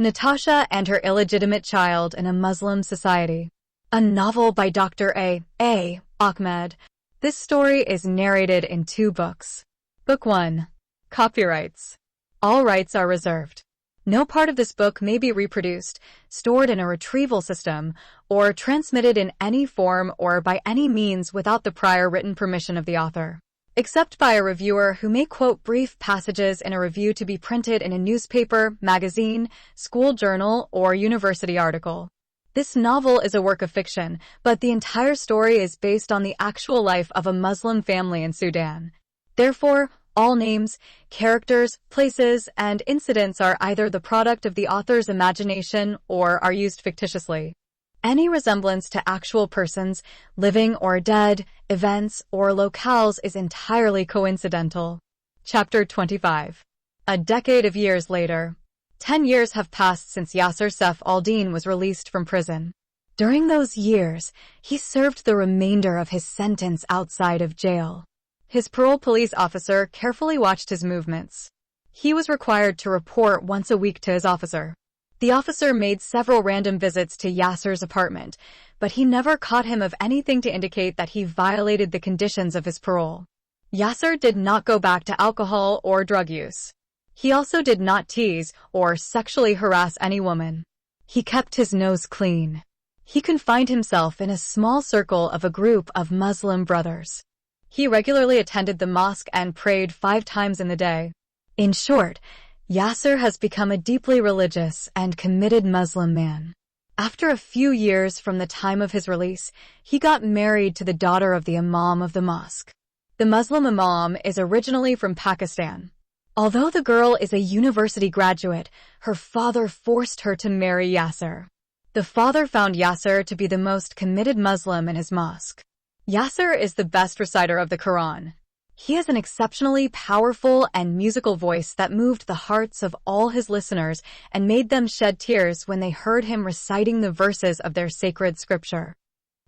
Natasha and Her Illegitimate Child in a Muslim Society. A novel by Dr. A. Ahmed. This story is narrated in 2 books. Book 1. Copyrights. All rights are reserved. No part of this book may be reproduced, stored in a retrieval system, or transmitted in any form or by any means without the prior written permission of the author, except by a reviewer who may quote brief passages in a review to be printed in a newspaper, magazine, school journal, or university article. This novel is a work of fiction, but the entire story is based on the actual life of a Muslim family in Sudan. Therefore, all names, characters, places, and incidents are either the product of the author's imagination or are used fictitiously. Any resemblance to actual persons, living or dead, events, or locales is entirely coincidental. Chapter 25. A decade of years later. 10 years have passed since Yasser Saif al-Din was released from prison. During those years, he served the remainder of his sentence outside of jail. His parole police officer carefully watched his movements. He was required to report once a week to his officer. The officer made several random visits to Yasser's apartment, but he never caught him of anything to indicate that he violated the conditions of his parole. Yasser did not go back to alcohol or drug use. He also did not tease or sexually harass any woman. He kept his nose clean. He confined himself in a small circle of a group of Muslim brothers. He regularly attended the mosque and prayed 5 times in the day. In short, Yasser has become a deeply religious and committed Muslim man. After a few years from the time of his release, he got married to the daughter of the imam of the mosque. The Muslim imam is originally from Pakistan. Although the girl is a university graduate, her father forced her to marry Yasser. The father found Yasser to be the most committed Muslim in his mosque. Yasser is the best reciter of the Quran. He has an exceptionally powerful and musical voice that moved the hearts of all his listeners and made them shed tears when they heard him reciting the verses of their sacred scripture.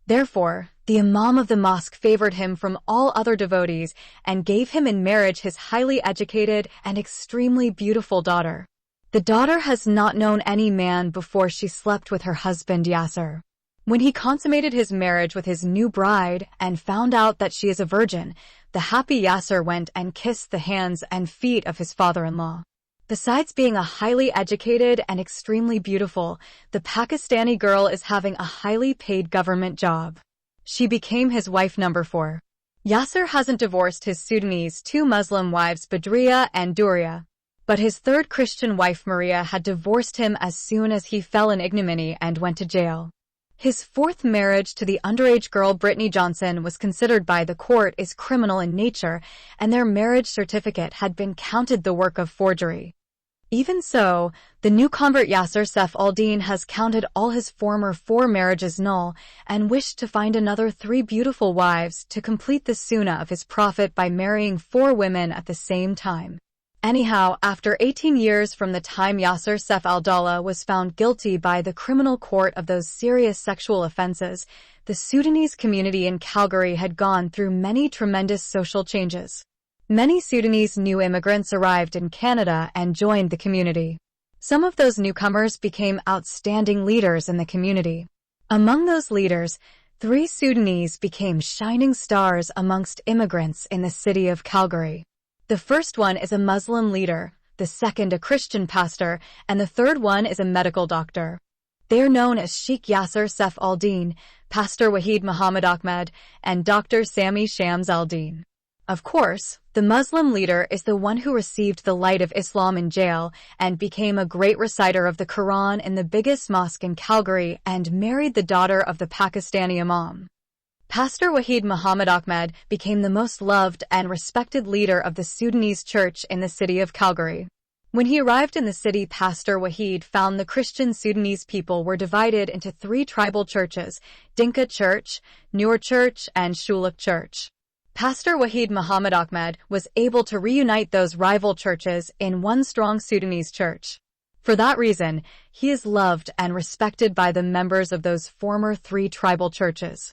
Therefore, the imam of the mosque favored him from all other devotees and gave him in marriage his highly educated and extremely beautiful daughter. The daughter has not known any man before she slept with her husband Yasser. When he consummated his marriage with his new bride and found out that she is a virgin, the happy Yasser went and kissed the hands and feet of his father-in-law. Besides being a highly educated and extremely beautiful, the Pakistani girl is having a highly paid government job. She became his wife number 4. Yasser hasn't divorced his Sudanese 2 Muslim wives Badriya and Duriya, but his 3rd Christian wife Maria had divorced him as soon as he fell in ignominy and went to jail. His 4th marriage to the underage girl Brittany Johnson was considered by the court as criminal in nature, and their marriage certificate had been counted the work of forgery. Even so, the new convert Yasser Saif al-Din has counted all his former 4 marriages null and wished to find another 3 beautiful wives to complete the sunnah of his prophet by marrying 4 women at the same time. Anyhow, after 18 years from the time Yasser Saif al-Dawla was found guilty by the criminal court of those serious sexual offenses, the Sudanese community in Calgary had gone through many tremendous social changes. Many Sudanese new immigrants arrived in Canada and joined the community. Some of those newcomers became outstanding leaders in the community. Among those leaders, 3 Sudanese became shining stars amongst immigrants in the city of Calgary. The first one is a Muslim leader, the second a Christian pastor, and the third one is a medical doctor. They are known as Sheikh Yasser Saif al-Din, Pastor Wahid Muhammad Ahmed, and Dr. Sami Shams al-Din. Of course, the Muslim leader is the one who received the light of Islam in jail and became a great reciter of the Quran in the biggest mosque in Calgary and married the daughter of the Pakistani imam. Pastor Wahid Muhammad Ahmed became the most loved and respected leader of the Sudanese church in the city of Calgary. When he arrived in the city, Pastor Wahid found the Christian Sudanese people were divided into 3 tribal churches: Dinka Church, Nur Church, and Shuluk Church. Pastor Wahid Muhammad Ahmed was able to reunite those rival churches in one strong Sudanese church. For that reason, he is loved and respected by the members of those former 3 tribal churches.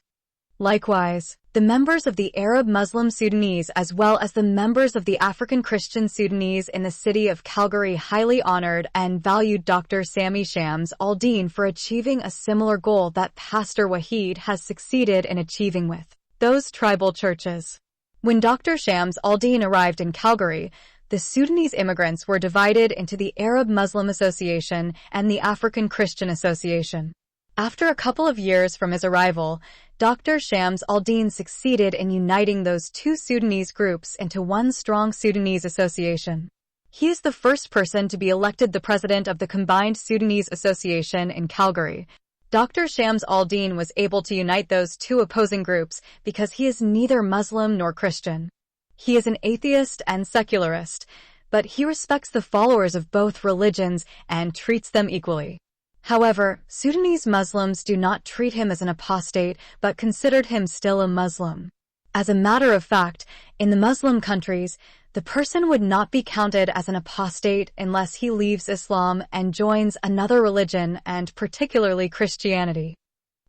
Likewise, the members of the Arab Muslim Sudanese as well as the members of the African Christian Sudanese in the city of Calgary highly honored and valued Dr. Sami Shams al-Din for achieving a similar goal that Pastor Wahid has succeeded in achieving with those tribal churches. When Dr. Shams al-Din arrived in Calgary, the Sudanese immigrants were divided into the Arab Muslim Association and the African Christian Association. After a couple of years from his arrival, Dr. Shams al-Din succeeded in uniting those two Sudanese groups into one strong Sudanese association. He is the first person to be elected the president of the Combined Sudanese Association in Calgary. Dr. Shams al-Din was able to unite those two opposing groups because he is neither Muslim nor Christian. He is an atheist and secularist, but he respects the followers of both religions and treats them equally. However, Sudanese Muslims do not treat him as an apostate, but considered him still a Muslim. As a matter of fact, in the Muslim countries, the person would not be counted as an apostate unless he leaves Islam and joins another religion, and particularly Christianity.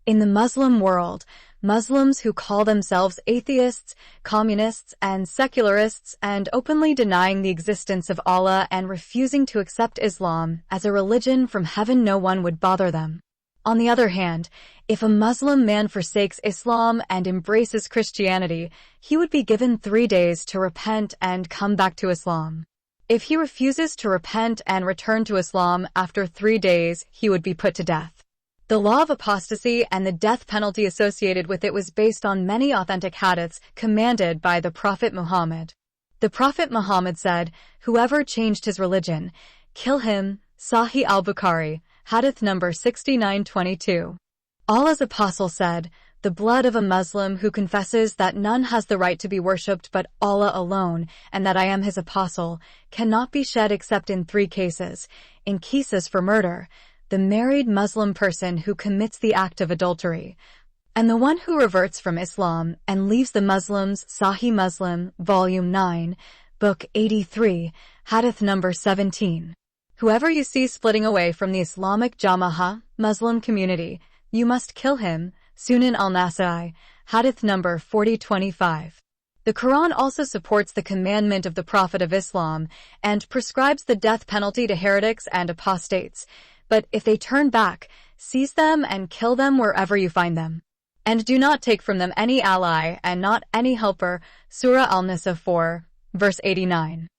In the Muslim world, Muslims who call themselves atheists, communists, and secularists and openly denying the existence of Allah and refusing to accept Islam as a religion from heaven, no one would bother them. On the other hand, if a Muslim man forsakes Islam and embraces Christianity, he would be given 3 days to repent and come back to Islam. If he refuses to repent and return to Islam after 3 days, he would be put to death. The law of apostasy and the death penalty associated with it was based on many authentic hadiths commanded by the Prophet Muhammad. The Prophet Muhammad said, "Whoever changed his religion, kill him." Sahih al-Bukhari, hadith number 6922. Allah's apostle said, "The blood of a Muslim who confesses that none has the right to be worshipped but Allah alone, and that I am his apostle, cannot be shed except in 3 cases. In cases for murder, the married Muslim person who commits the act of adultery, and the one who reverts from Islam and leaves the Muslims." Sahih Muslim, Volume 9, Book 83, Hadith number 17. Whoever you see splitting away from the Islamic Jama'ah, Muslim community, you must kill him. Sunan al-Nasa'i, Hadith number 4025. The Quran also supports the commandment of the Prophet of Islam and prescribes the death penalty to heretics and apostates. But if they turn back, seize them and kill them wherever you find them. And do not take from them any ally and not any helper. Surah Al-Nisa 4, verse 89.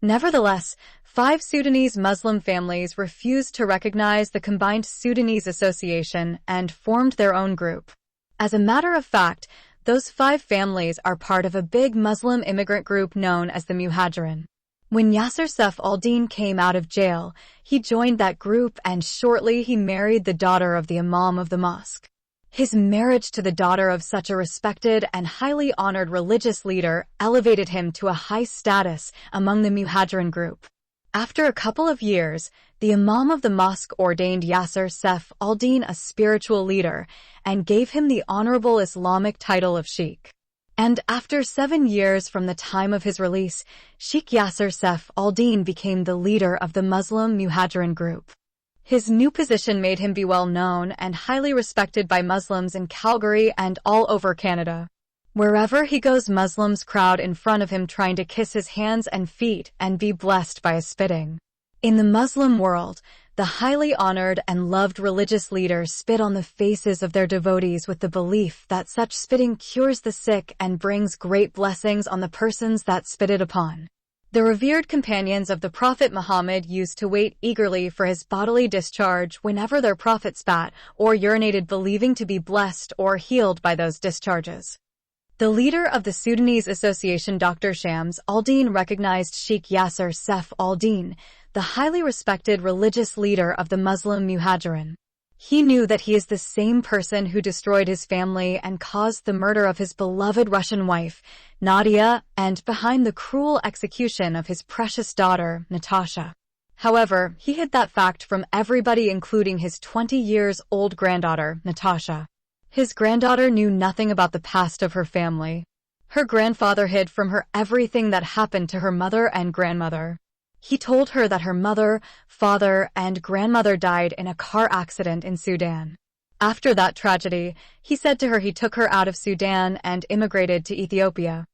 Nevertheless, 5 Sudanese Muslim families refused to recognize the Combined Sudanese Association and formed their own group. As a matter of fact, those 5 families are part of a big Muslim immigrant group known as the Muhajirin. When Yasser Saif al-Din came out of jail, he joined that group and shortly he married the daughter of the Imam of the mosque. His marriage to the daughter of such a respected and highly honored religious leader elevated him to a high status among the Muhajirin group. After a couple of years, the Imam of the mosque ordained Yasser Saif al-Din a spiritual leader and gave him the honorable Islamic title of Sheikh. And after 7 years from the time of his release, Sheikh Yasser Saif al-Din became the leader of the Muslim Muhajirin group. His new position made him be well known and highly respected by Muslims in Calgary and all over Canada. Wherever he goes, Muslims crowd in front of him trying to kiss his hands and feet and be blessed by his spitting. In the Muslim world, the highly honored and loved religious leaders spit on the faces of their devotees with the belief that such spitting cures the sick and brings great blessings on the persons that spitted upon. The revered companions of the Prophet Muhammad used to wait eagerly for his bodily discharge whenever their prophet spat or urinated, believing to be blessed or healed by those discharges. The leader of the Sudanese Association, Dr. Shams al-Din, recognized Sheikh Yasser Saif al-Din, the highly respected religious leader of the Muslim Muhajirin. He knew that he is the same person who destroyed his family and caused the murder of his beloved Russian wife, Nadia, and behind the cruel execution of his precious daughter, Natasha. However, he hid that fact from everybody, including his 20-year-old granddaughter, Natasha. His granddaughter knew nothing about the past of her family. Her grandfather hid from her everything that happened to her mother and grandmother. He told her that her mother, father, and grandmother died in a car accident in Sudan. After that tragedy, he said to her he took her out of Sudan and immigrated to Ethiopia.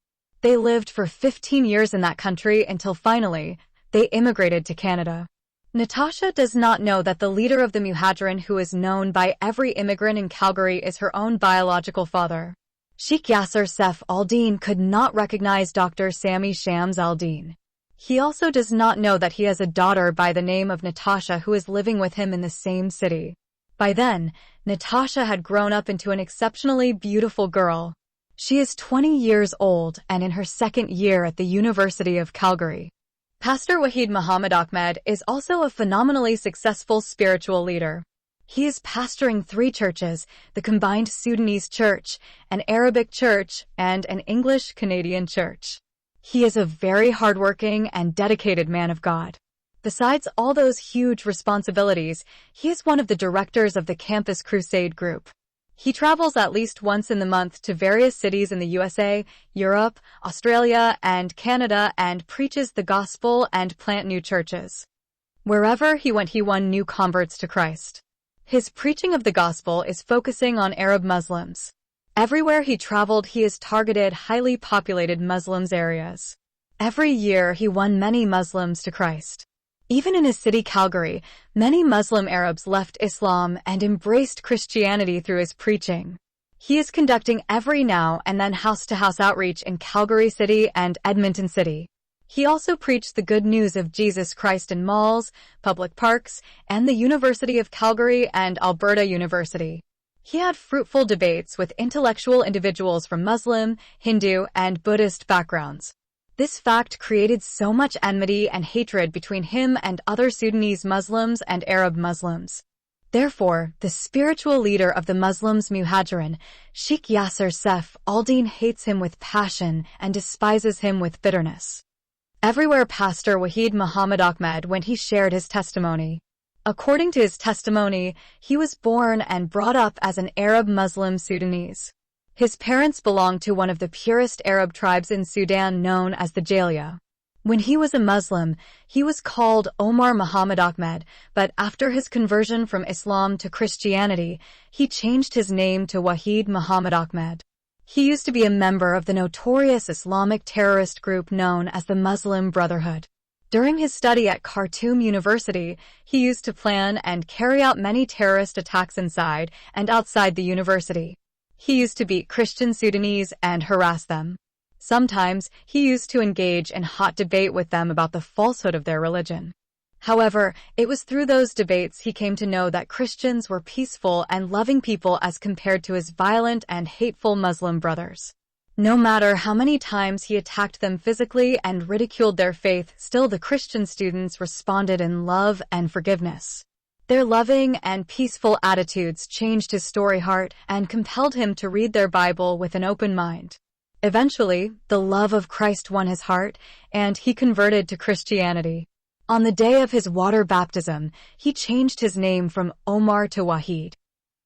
They lived for 15 years in that country until finally, they immigrated to Canada. Natasha does not know that the leader of the Muhajirin, who is known by every immigrant in Calgary, is her own biological father. Sheikh Yasser Saif al-Din could not recognize Dr. Sami Shams al-Din. He also does not know that he has a daughter by the name of Natasha who is living with him in the same city. By then, Natasha had grown up into an exceptionally beautiful girl. She is 20 years old and in her second year at the University of Calgary. Pastor Wahid Muhammad Ahmed is also a phenomenally successful spiritual leader. He is pastoring 3 churches, the Combined Sudanese Church, an Arabic church, and an English-Canadian church. He is a very hardworking and dedicated man of God. Besides all those huge responsibilities, he is one of the directors of the Campus Crusade Group. He travels at least once in the month to various cities in the USA, Europe, Australia, and Canada and preaches the gospel and plant new churches. Wherever he went, he won new converts to Christ. His preaching of the gospel is focusing on Arab Muslims. Everywhere he traveled, he has targeted highly populated Muslims areas. Every year, he won many Muslims to Christ. Even in his city, Calgary, many Muslim Arabs left Islam and embraced Christianity through his preaching. He is conducting every now and then house-to-house outreach in Calgary City and Edmonton City. He also preached the good news of Jesus Christ in malls, public parks, and the University of Calgary and Alberta University. He had fruitful debates with intellectual individuals from Muslim, Hindu, and Buddhist backgrounds. This fact created so much enmity and hatred between him and other Sudanese Muslims and Arab Muslims. Therefore, the spiritual leader of the Muslims Muhajirin, Sheikh Yasser Saif al-Din, hates him with passion and despises him with bitterness. Everywhere Pastor Wahid Muhammad Ahmed went, he shared his testimony. According to his testimony, he was born and brought up as an Arab Muslim Sudanese. His parents belonged to one of the purest Arab tribes in Sudan known as the Jalia. When he was a Muslim, he was called Omar Muhammad Ahmed, but after his conversion from Islam to Christianity, he changed his name to Wahid Muhammad Ahmed. He used to be a member of the notorious Islamic terrorist group known as the Muslim Brotherhood. During his study at Khartoum University, he used to plan and carry out many terrorist attacks inside and outside the university. He used to beat Christian Sudanese and harass them. Sometimes, he used to engage in hot debate with them about the falsehood of their religion. However, it was through those debates he came to know that Christians were peaceful and loving people as compared to his violent and hateful Muslim brothers. No matter how many times he attacked them physically and ridiculed their faith, still the Christian students responded in love and forgiveness. Their loving and peaceful attitudes changed his story heart and compelled him to read their Bible with an open mind. Eventually, the love of Christ won his heart, and he converted to Christianity. On the day of his water baptism, he changed his name from Omar to Wahid.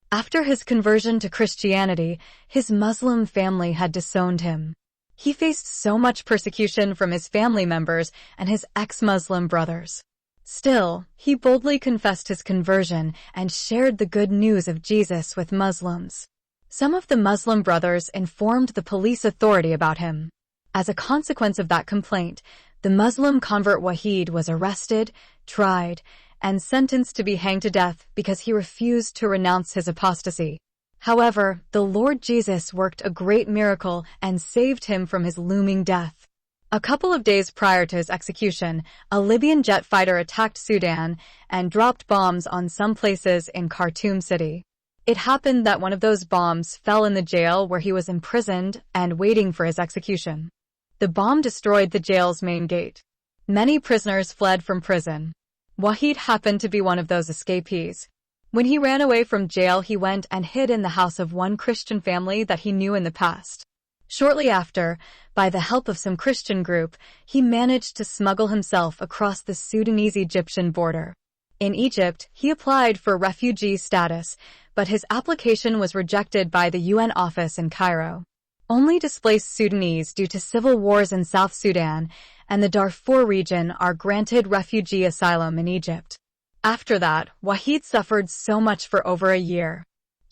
After his conversion to Christianity, his Muslim family had disowned him. He faced so much persecution from his family members and his ex-Muslim brothers. Still, he boldly confessed his conversion and shared the good news of Jesus with Muslims. Some of the Muslim brothers informed the police authority about him. As a consequence of that complaint, the Muslim convert Wahid was arrested, tried, and sentenced to be hanged to death because he refused to renounce his apostasy. However, the Lord Jesus worked a great miracle and saved him from his looming death. A couple of days prior to his execution, a Libyan jet fighter attacked Sudan and dropped bombs on some places in Khartoum City. It happened that one of those bombs fell in the jail where he was imprisoned and waiting for his execution. The bomb destroyed the jail's main gate. Many prisoners fled from prison. Wahid happened to be one of those escapees. When he ran away from jail, he went and hid in the house of one Christian family that he knew in the past. Shortly after, by the help of some Christian group, he managed to smuggle himself across the Sudanese-Egyptian border. In Egypt, he applied for refugee status, but his application was rejected by the UN office in Cairo. Only displaced Sudanese due to civil wars in South Sudan and the Darfur region are granted refugee asylum in Egypt. After that, Wahid suffered so much for over a year.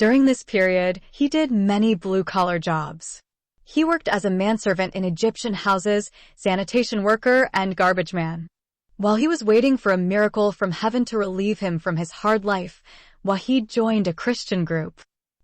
During this period, he did many blue-collar jobs. He worked as a manservant in Egyptian houses, sanitation worker, and garbage man. While he was waiting for a miracle from heaven to relieve him from his hard life, Wahid joined a Christian group.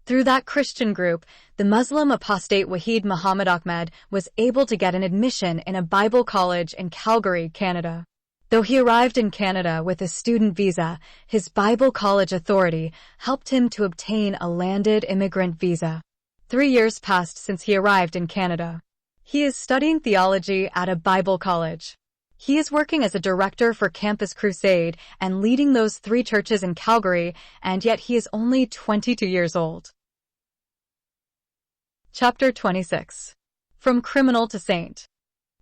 Through that Christian group, the Muslim apostate Wahid Muhammad Ahmed was able to get an admission in a Bible college in Calgary, Canada. Though he arrived in Canada with a student visa, his Bible college authority helped him to obtain a landed immigrant visa. 3 years passed since he arrived in Canada. He is studying theology at a Bible college. He is working as a director for Campus Crusade and leading those 3 churches in Calgary, and yet he is only 22 years old. Chapter 26. From Criminal to Saint.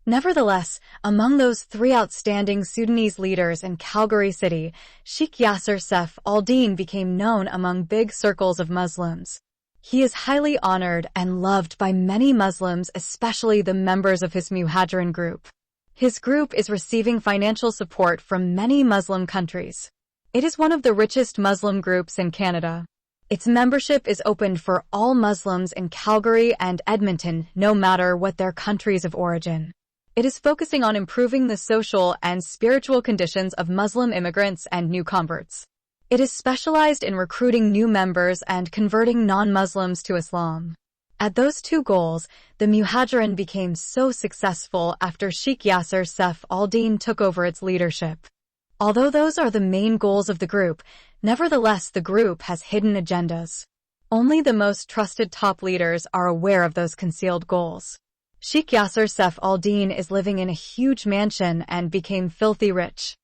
Nevertheless, among those 3 outstanding Sudanese leaders in Calgary City, Sheikh Yasser Saif al-Din became known among big circles of Muslims. He is highly honored and loved by many Muslims, especially the members of his Muhajirin group. His group is receiving financial support from many Muslim countries. It is one of the richest Muslim groups in Canada. Its membership is open for all Muslims in Calgary and Edmonton, no matter what their countries of origin. It is focusing on improving the social and spiritual conditions of Muslim immigrants and new converts. It is specialized in recruiting new members and converting non-Muslims to Islam. At those 2 goals, the Muhajirin became so successful after Sheikh Yasser Saif al-Din took over its leadership. Although those are the main goals of the group, nevertheless the group has hidden agendas. Only the most trusted top leaders are aware of those concealed goals. Sheikh Yasser Saif al-Din is living in a huge mansion and became filthy rich.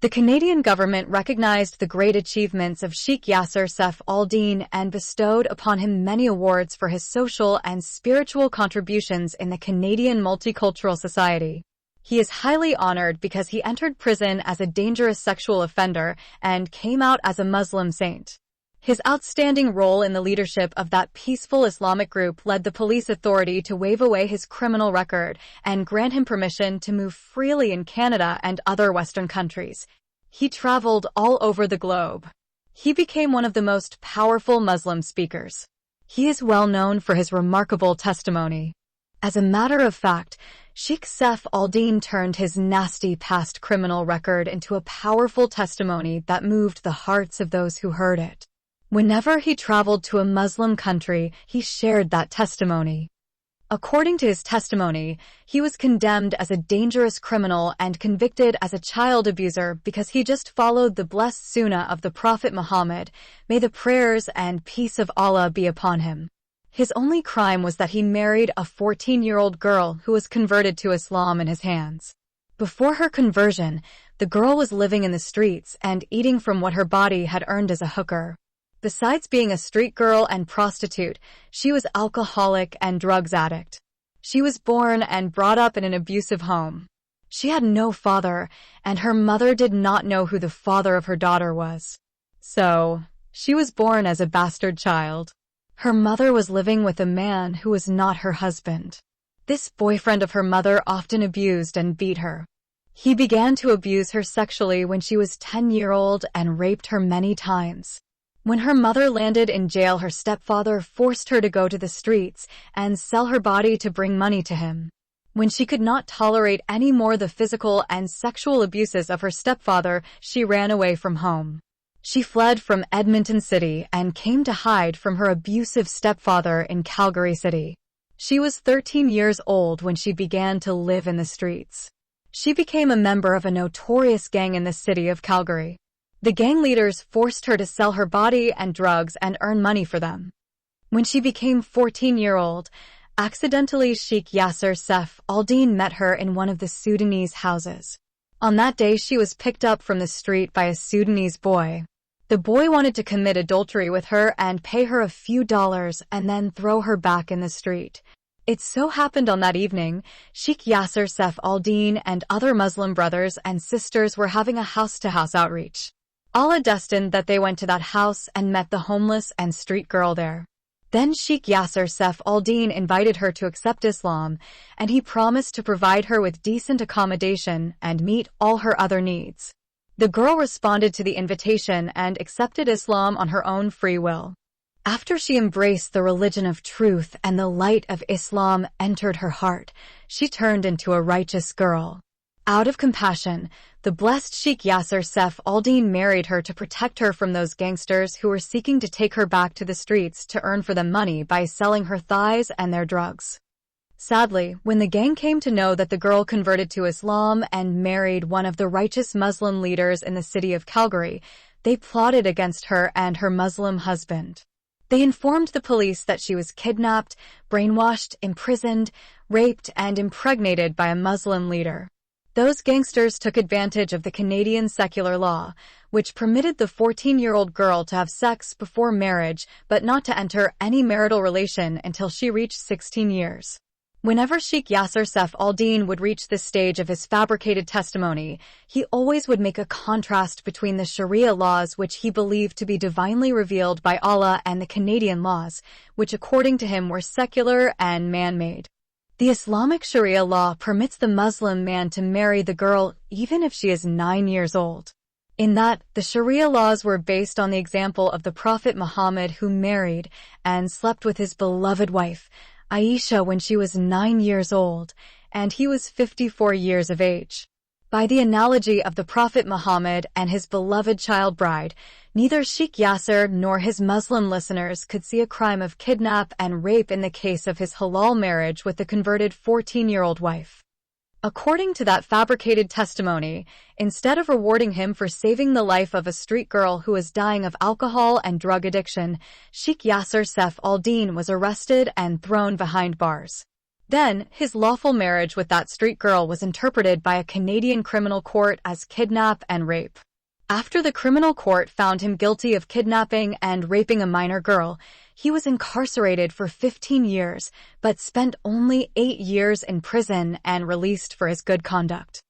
The Canadian government recognized the great achievements of Sheikh Yasser Saif al-Din and bestowed upon him many awards for his social and spiritual contributions in the Canadian multicultural society. He is highly honored because he entered prison as a dangerous sexual offender and came out as a Muslim saint. His outstanding role in the leadership of that peaceful Islamic group led the police authority to waive away his criminal record and grant him permission to move freely in Canada and other Western countries. He traveled all over the globe. He became one of the most powerful Muslim speakers. He is well known for his remarkable testimony. As a matter of fact, Sheikh Saif al-Din turned his nasty past criminal record into a powerful testimony that moved the hearts of those who heard it. Whenever he traveled to a Muslim country, he shared that testimony. According to his testimony, he was condemned as a dangerous criminal and convicted as a child abuser because he just followed the blessed sunnah of the Prophet Muhammad, may the prayers and peace of Allah be upon him. His only crime was that he married a 14-year-old girl who was converted to Islam in his hands. Before her conversion, the girl was living in the streets and eating from what her body had earned as a hooker. Besides being a street girl and prostitute, she was alcoholic and drugs addict. She was born and brought up in an abusive home. She had no father, and her mother did not know who the father of her daughter was. So, she was born as a bastard child. Her mother was living with a man who was not her husband. This boyfriend of her mother often abused and beat her. He began to abuse her sexually when she was 10-year-old and raped her many times. When her mother landed in jail, her stepfather forced her to go to the streets and sell her body to bring money to him. When she could not tolerate any more the physical and sexual abuses of her stepfather, she ran away from home. She fled from Edmonton City and came to hide from her abusive stepfather in Calgary City. She was 13 years old when she began to live in the streets. She became a member of a notorious gang in the city of Calgary. The gang leaders forced her to sell her body and drugs and earn money for them. When she became 14-year-old, accidentally Sheikh Yasser Saif al-Din met her in one of the Sudanese houses. On that day, she was picked up from the street by a Sudanese boy. The boy wanted to commit adultery with her and pay her a few dollars and then throw her back in the street. It so happened on that evening, Sheikh Yasser Saif al-Din and other Muslim brothers and sisters were having a house-to-house outreach. Allah destined that they went to that house and met the homeless and street girl there. Then Sheikh Yasser Saif al-Din invited her to accept Islam, and he promised to provide her with decent accommodation and meet all her other needs. The girl responded to the invitation and accepted Islam on her own free will. After she embraced the religion of truth and the light of Islam entered her heart, she turned into a righteous girl. Out of compassion, the blessed Sheikh Yasser Saif al-Din married her to protect her from those gangsters who were seeking to take her back to the streets to earn for them money by selling her thighs and their drugs. Sadly, when the gang came to know that the girl converted to Islam and married one of the righteous Muslim leaders in the city of Calgary, they plotted against her and her Muslim husband. They informed the police that she was kidnapped, brainwashed, imprisoned, raped, and impregnated by a Muslim leader. Those gangsters took advantage of the Canadian secular law, which permitted the 14-year-old girl to have sex before marriage but not to enter any marital relation until she reached 16 years. Whenever Sheikh Yasser Saif al-Din would reach this stage of his fabricated testimony, he always would make a contrast between the Sharia laws which he believed to be divinely revealed by Allah and the Canadian laws, which according to him were secular and man-made. The Islamic Sharia law permits the Muslim man to marry the girl even if she is 9 years old. In that, the Sharia laws were based on the example of the Prophet Muhammad who married and slept with his beloved wife, Aisha, when she was 9 years old, and he was 54 years of age. By the analogy of the Prophet Muhammad and his beloved child bride, neither Sheikh Yasser nor his Muslim listeners could see a crime of kidnap and rape in the case of his halal marriage with the converted 14-year-old wife. According to that fabricated testimony, instead of rewarding him for saving the life of a street girl who was dying of alcohol and drug addiction, Sheikh Yasser Saif al-Din was arrested and thrown behind bars. Then, his lawful marriage with that street girl was interpreted by a Canadian criminal court as kidnap and rape. After the criminal court found him guilty of kidnapping and raping a minor girl, he was incarcerated for 15 years, but spent only 8 years in prison and released for his good conduct.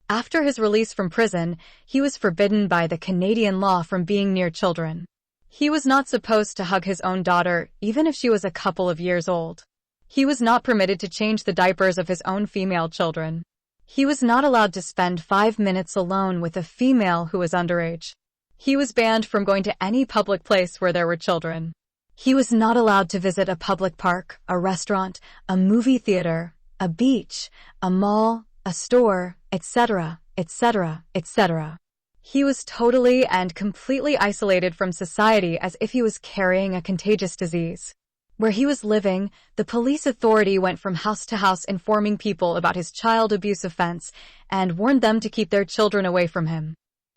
After his release from prison, he was forbidden by the Canadian law from being near children. He was not supposed to hug his own daughter, even if she was a couple of years old. He was not permitted to change the diapers of his own female children. He was not allowed to spend 5 minutes alone with a female who was underage. He was banned from going to any public place where there were children. He was not allowed to visit a public park, a restaurant, a movie theater, a beach, a mall, a store, etc., etc., etc. He was totally and completely isolated from society as if he was carrying a contagious disease. Where he was living, the police authority went from house to house informing people about his child abuse offense and warned them to keep their children away from him.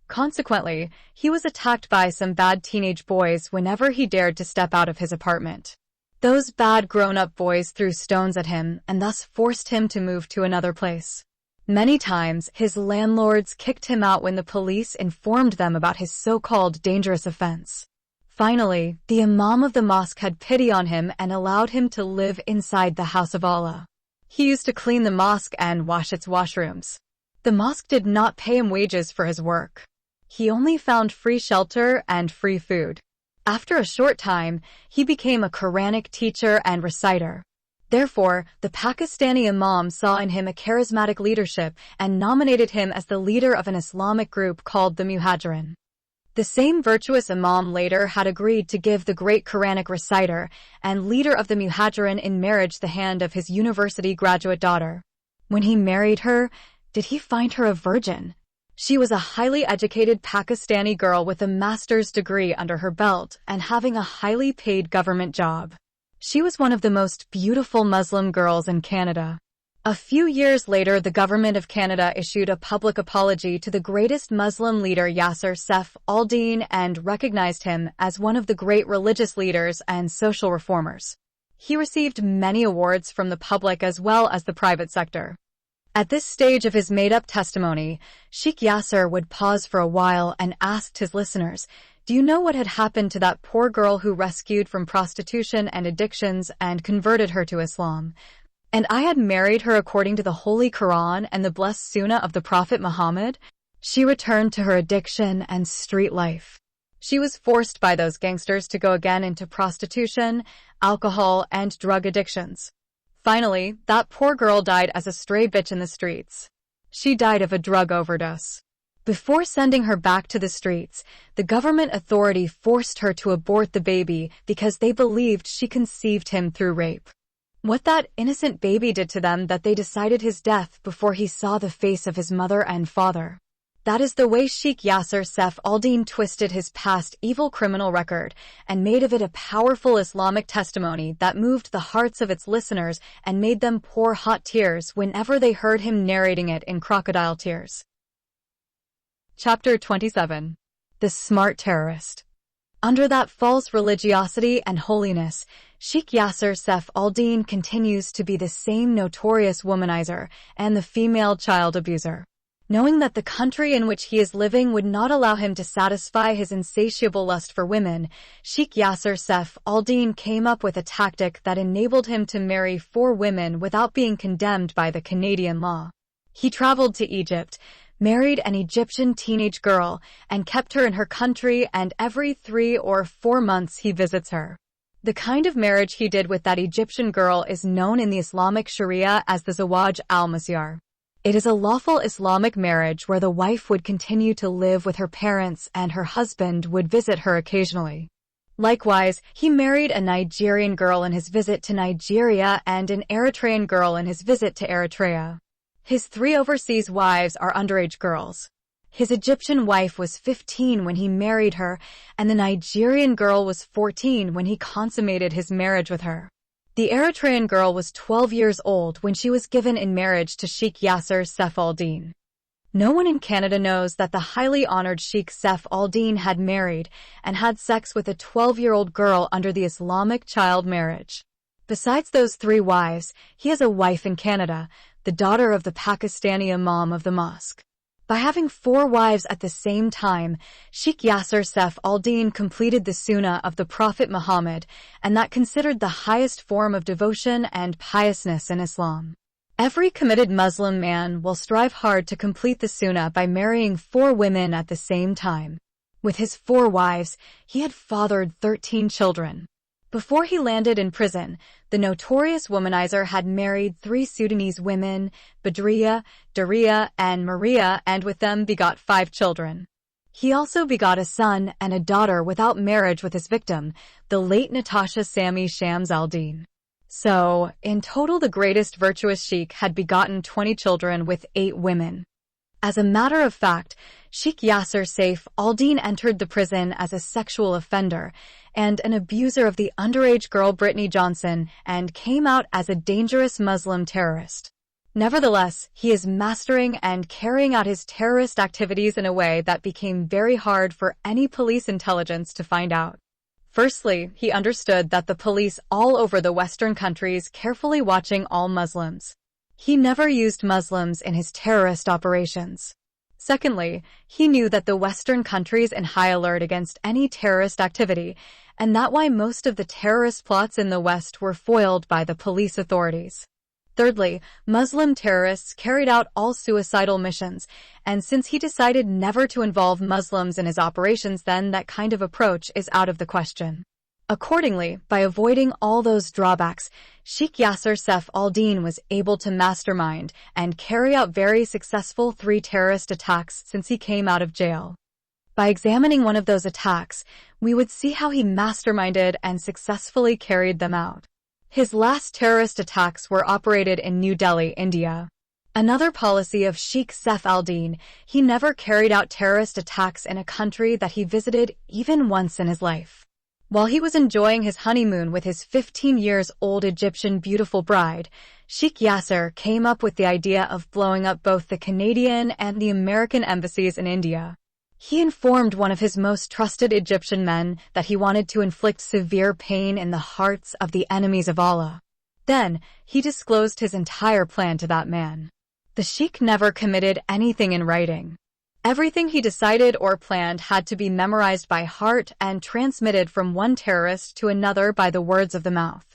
Consequently, he was attacked by some bad teenage boys whenever he dared to step out of his apartment. Those bad grown-up boys threw stones at him and thus forced him to move to another place. Many times, his landlords kicked him out when the police informed them about his so-called dangerous offense. Finally, the imam of the mosque had pity on him and allowed him to live inside the house of Allah. He used to clean the mosque and wash its washrooms. The mosque did not pay him wages for his work. He only found free shelter and free food. After a short time, he became a Quranic teacher and reciter. Therefore, the Pakistani imam saw in him a charismatic leadership and nominated him as the leader of an Islamic group called the Muhajirin. The same virtuous imam later had agreed to give the great Quranic reciter and leader of the Muhajirin in marriage the hand of his university graduate daughter. When he married her, did he find her a virgin? She was a highly educated Pakistani girl with a master's degree under her belt and having a highly paid government job. She was one of the most beautiful Muslim girls in Canada. A few years later, the government of Canada issued a public apology to the greatest Muslim leader Yasser Saif al-Din and recognized him as one of the great religious leaders and social reformers. He received many awards from the public as well as the private sector. At this stage of his made-up testimony, Sheikh Yasser would pause for a while and asked his listeners, "Do you know what had happened to that poor girl who rescued from prostitution and addictions and converted her to Islam? And I had married her according to the Holy Quran and the blessed Sunnah of the Prophet Muhammad? She returned to her addiction and street life. She was forced by those gangsters to go again into prostitution, alcohol, and drug addictions. Finally, that poor girl died as a stray bitch in the streets. She died of a drug overdose." Before sending her back to the streets, the government authority forced her to abort the baby because they believed she conceived him through rape. What that innocent baby did to them that they decided his death before he saw the face of his mother and father. That is the way Sheikh Yasser Saif al-Din twisted his past evil criminal record and made of it a powerful Islamic testimony that moved the hearts of its listeners and made them pour hot tears whenever they heard him narrating it in crocodile tears. Chapter 27. The Smart Terrorist. Under that false religiosity and holiness, Sheikh Yasser Saif al-Din continues to be the same notorious womanizer and the female child abuser. Knowing that the country in which he is living would not allow him to satisfy his insatiable lust for women, Sheikh Yasser Saif al-Din came up with a tactic that enabled him to marry 4 women without being condemned by the Canadian law. He traveled to Egypt, married an Egyptian teenage girl, and kept her in her country, and every 3 or 4 months he visits her. The kind of marriage he did with that Egyptian girl is known in the Islamic Sharia as the Zawaj al-Masyar. It is a lawful Islamic marriage where the wife would continue to live with her parents and her husband would visit her occasionally. Likewise, he married a Nigerian girl in his visit to Nigeria and an Eritrean girl in his visit to Eritrea. His 3 overseas wives are underage girls. His Egyptian wife was 15 when he married her, and the Nigerian girl was 14 when he consummated his marriage with her. The Eritrean girl was 12 years old when she was given in marriage to Sheikh Yasser Saif al-Din. No one in Canada knows that the highly honored Sheikh Saif al-Din had married and had sex with a 12-year-old girl under the Islamic child marriage. Besides those 3 wives, he has a wife in Canada, the daughter of the Pakistani imam of the mosque. By having 4 wives at the same time, Sheikh Yasser Saif al-Din completed the Sunnah of the Prophet Muhammad, and that considered the highest form of devotion and piousness in Islam. Every committed Muslim man will strive hard to complete the Sunnah by marrying 4 women at the same time. With his 4 wives, he had fathered 13 children. Before he landed in prison, the notorious womanizer had married 3 Sudanese women, Badriya, Daria, and Maria, and with them begot 5 children. He also begot a son and a daughter without marriage with his victim, the late Natasha Sami Shams al-Din. So, in total the greatest virtuous sheikh had begotten 20 children with 8 women. As a matter of fact, Sheikh Yasser Saif al-Din entered the prison as a sexual offender and an abuser of the underage girl Brittany Johnson and came out as a dangerous Muslim terrorist. Nevertheless, he is mastering and carrying out his terrorist activities in a way that became very hard for any police intelligence to find out. Firstly, he understood that the police all over the Western countries carefully watching all Muslims. He never used Muslims in his terrorist operations. Secondly, he knew that the Western countries in high alert against any terrorist activity, and that why most of the terrorist plots in the West were foiled by the police authorities. Thirdly, Muslim terrorists carried out all suicidal missions, and since he decided never to involve Muslims in his operations, then that kind of approach is out of the question. Accordingly, by avoiding all those drawbacks, Sheikh Yasser Saif al-Din was able to mastermind and carry out very successful 3 terrorist attacks since he came out of jail. By examining one of those attacks, we would see how he masterminded and successfully carried them out. His last terrorist attacks were operated in New Delhi, India. Another policy of Sheikh Saif al-Din, he never carried out terrorist attacks in a country that he visited even once in his life. While he was enjoying his honeymoon with his 15-year-old Egyptian beautiful bride, Sheikh Yasser came up with the idea of blowing up both the Canadian and the American embassies in India. He informed one of his most trusted Egyptian men that he wanted to inflict severe pain in the hearts of the enemies of Allah. Then, he disclosed his entire plan to that man. The sheikh never committed anything in writing. Everything he decided or planned had to be memorized by heart and transmitted from one terrorist to another by the words of the mouth.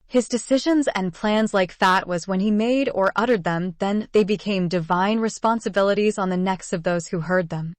His decisions and plans like fat was when he made or uttered them, then they became divine responsibilities on the necks of those who heard them.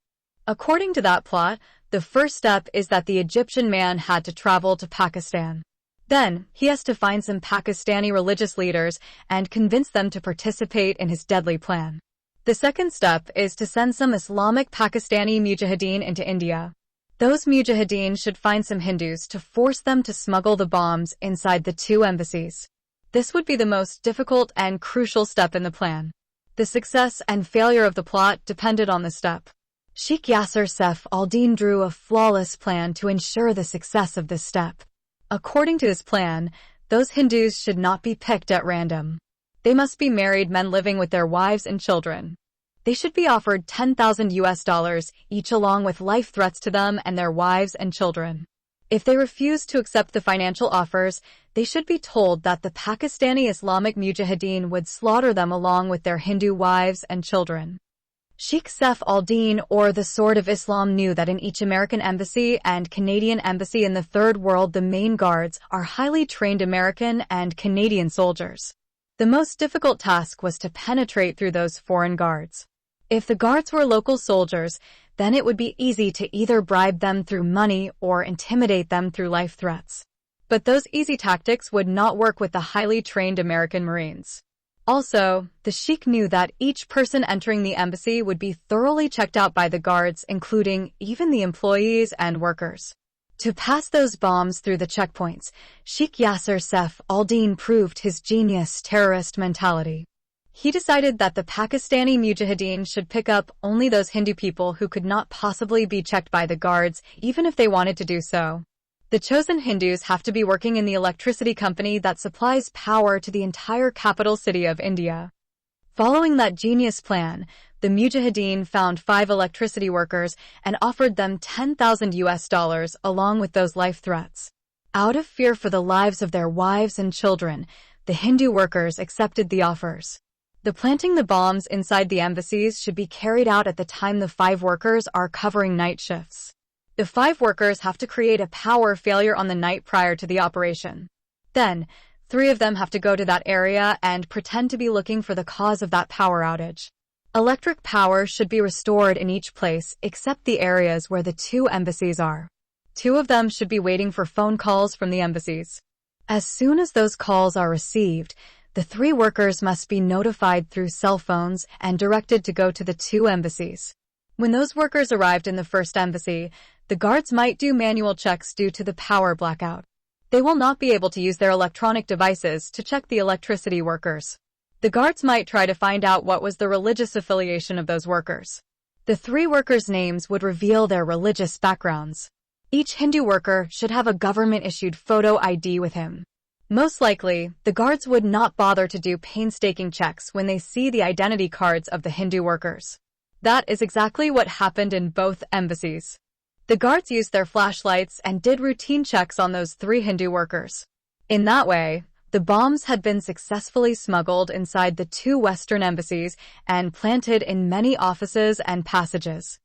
According to that plot, the first step is that the Egyptian man had to travel to Pakistan. Then, he has to find some Pakistani religious leaders and convince them to participate in his deadly plan. The second step is to send some Islamic Pakistani mujahideen into India. Those mujahideen should find some Hindus to force them to smuggle the bombs inside the two embassies. This would be the most difficult and crucial step in the plan. The success and failure of the plot depended on this step. Sheikh Yasser Saif al-Din drew a flawless plan to ensure the success of this step. According to his plan, those Hindus should not be picked at random. They must be married men living with their wives and children. They should be offered $10,000 each along with life threats to them and their wives and children. If they refuse to accept the financial offers, they should be told that the Pakistani Islamic Mujahideen would slaughter them along with their Hindu wives and children. Sheikh Saif al-Din, or the Sword of Islam, knew that in each American embassy and Canadian embassy in the Third World, the main guards are highly trained American and Canadian soldiers. The most difficult task was to penetrate through those foreign guards. If the guards were local soldiers, then it would be easy to either bribe them through money or intimidate them through life threats. But those easy tactics would not work with the highly trained American Marines. Also, the Sheikh knew that each person entering the embassy would be thoroughly checked out by the guards, including even the employees and workers. To pass those bombs through the checkpoints, Sheikh Yasser Saif al-Din proved his genius terrorist mentality. He decided that the Pakistani Mujahideen should pick up only those Hindu people who could not possibly be checked by the guards, even if they wanted to do so. The chosen Hindus have to be working in the electricity company that supplies power to the entire capital city of India. Following that genius plan, the Mujahideen found 5 electricity workers and offered them $10,000 along with those life threats. Out of fear for the lives of their wives and children, the Hindu workers accepted the offers. The planting the bombs inside the embassies should be carried out at the time the 5 workers are covering night shifts. The 5 workers have to create a power failure on the night prior to the operation. Then, 3 of them have to go to that area and pretend to be looking for the cause of that power outage. Electric power should be restored in each place except the areas where the 2 embassies are. 2 of them should be waiting for phone calls from the embassies. As soon as those calls are received, the 3 workers must be notified through cell phones and directed to go to the 2 embassies. When those workers arrived in the first embassy, the guards might do manual checks due to the power blackout. They will not be able to use their electronic devices to check the electricity workers. The guards might try to find out what was the religious affiliation of those workers. The 3 workers' names would reveal their religious backgrounds. Each Hindu worker should have a government-issued photo ID with him. Most likely, the guards would not bother to do painstaking checks when they see the identity cards of the Hindu workers. That is exactly what happened in both embassies. The guards used their flashlights and did routine checks on those 3 Hindu workers. In that way, the bombs had been successfully smuggled inside the 2 Western embassies and planted in many offices and passages.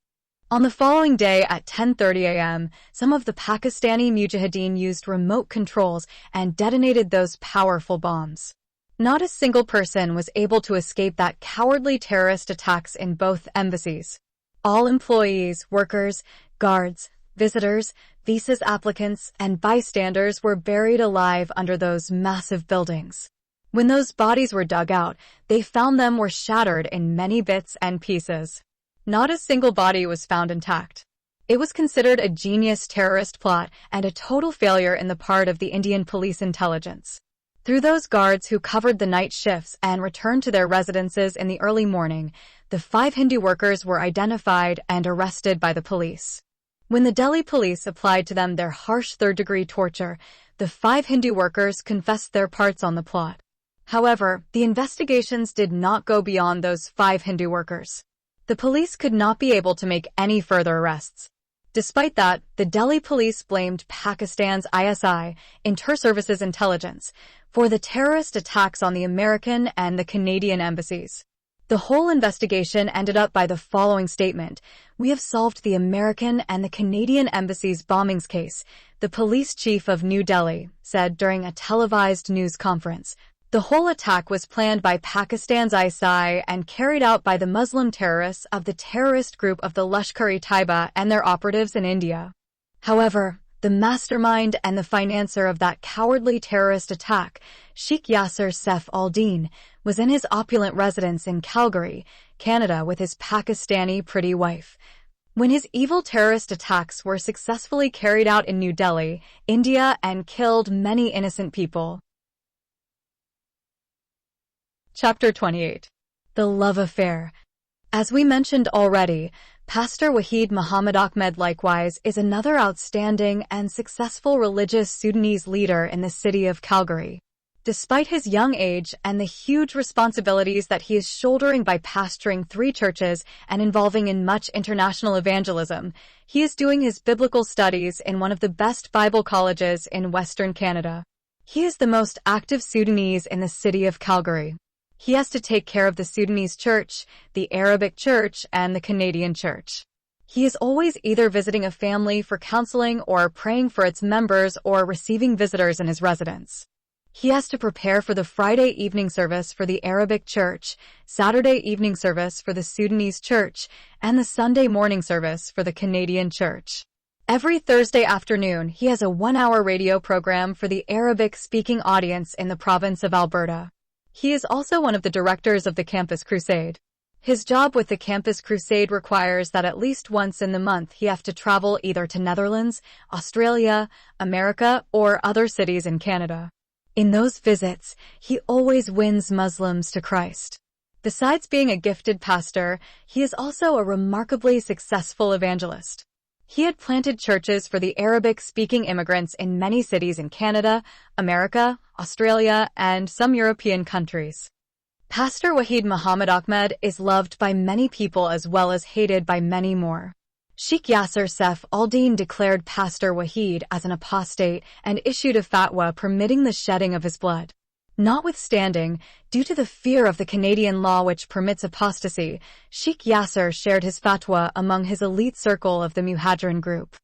On the following day at 10:30 a.m., some of the Pakistani Mujahideen used remote controls and detonated those powerful bombs. Not a single person was able to escape that cowardly terrorist attacks in both embassies. All employees, workers, guards, visitors, visas applicants, and bystanders were buried alive under those massive buildings. When those bodies were dug out, they found them were shattered in many bits and pieces. Not a single body was found intact. It was considered a genius terrorist plot and a total failure in the part of the Indian police intelligence. Through those guards who covered the night shifts and returned to their residences in the early morning, the 5 Hindu workers were identified and arrested by the police. When the Delhi police applied to them their harsh third-degree torture, the 5 Hindu workers confessed their parts on the plot. However, the investigations did not go beyond those 5 Hindu workers. The police could not be able to make any further arrests. Despite that, the Delhi police blamed Pakistan's ISI, Inter-Services Intelligence, for the terrorist attacks on the American and the Canadian embassies. The whole investigation ended up by the following statement: "We have solved the American and the Canadian embassies bombings case," the police chief of New Delhi said during a televised news conference. The whole attack was planned by Pakistan's ISI and carried out by the Muslim terrorists of the terrorist group of the Lashkar-e-Taiba and their operatives in India. However, the mastermind and the financier of that cowardly terrorist attack, Sheikh Yasser Saif al-Din, was in his opulent residence in Calgary, Canada with his Pakistani pretty wife, when his evil terrorist attacks were successfully carried out in New Delhi, India, and killed many innocent people. Chapter 28. The Love Affair. As we mentioned already, Pastor Wahid Muhammad Ahmed likewise is another outstanding and successful religious Sudanese leader in the city of Calgary. Despite his young age and the huge responsibilities that he is shouldering by pastoring 3 churches and involving in much international evangelism, he is doing his biblical studies in one of the best Bible colleges in Western Canada. He is the most active Sudanese in the city of Calgary. He has to take care of the Sudanese church, the Arabic church, and the Canadian church. He is always either visiting a family for counseling or praying for its members or receiving visitors in his residence. He has to prepare for the Friday evening service for the Arabic church, Saturday evening service for the Sudanese church, and the Sunday morning service for the Canadian church. Every Thursday afternoon, he has a 1-hour radio program for the Arabic-speaking audience in the province of Alberta. He is also one of the directors of the Campus Crusade. His job with the Campus Crusade requires that at least once in the month he have to travel either to Netherlands, Australia, America, or other cities in Canada. In those visits, he always wins Muslims to Christ. Besides being a gifted pastor, he is also a remarkably successful evangelist. He had planted churches for the Arabic-speaking immigrants in many cities in Canada, America, Australia, and some European countries. Pastor Wahid Muhammad Ahmed is loved by many people as well as hated by many more. Sheikh Yasser Saif al-Din declared Pastor Wahid as an apostate and issued a fatwa permitting the shedding of his blood. Notwithstanding, due to the fear of the Canadian law which permits apostasy, Sheikh Yasser shared his fatwa among his elite circle of the Muhajirin group.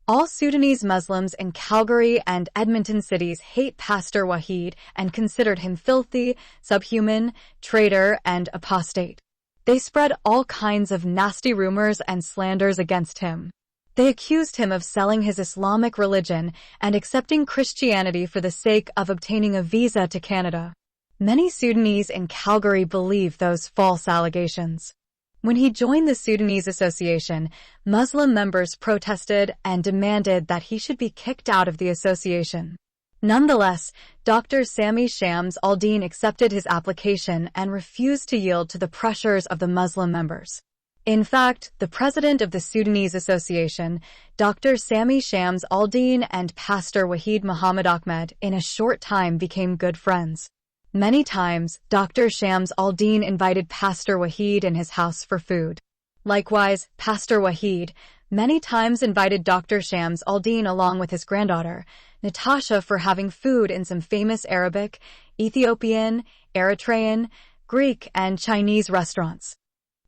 All Sudanese Muslims in Calgary and Edmonton cities hate Pastor Wahid and considered him filthy, subhuman, traitor, and apostate. They spread all kinds of nasty rumors and slanders against him. They accused him of selling his Islamic religion and accepting Christianity for the sake of obtaining a visa to Canada. Many Sudanese in Calgary believe those false allegations. When he joined the Sudanese Association, Muslim members protested and demanded that he should be kicked out of the association. Nonetheless, Dr. Sami Shams al-Din accepted his application and refused to yield to the pressures of the Muslim members. In fact, the president of the Sudanese Association, Dr. Sami Shams al-Din and Pastor Wahid Muhammad Ahmed in a short time became good friends. Many times, Dr. Shams al-Din invited Pastor Wahid in his house for food. Likewise, Pastor Wahid many times invited Dr. Shams al-Din along with his granddaughter, Natasha, for having food in some famous Arabic, Ethiopian, Eritrean, Greek, and Chinese restaurants.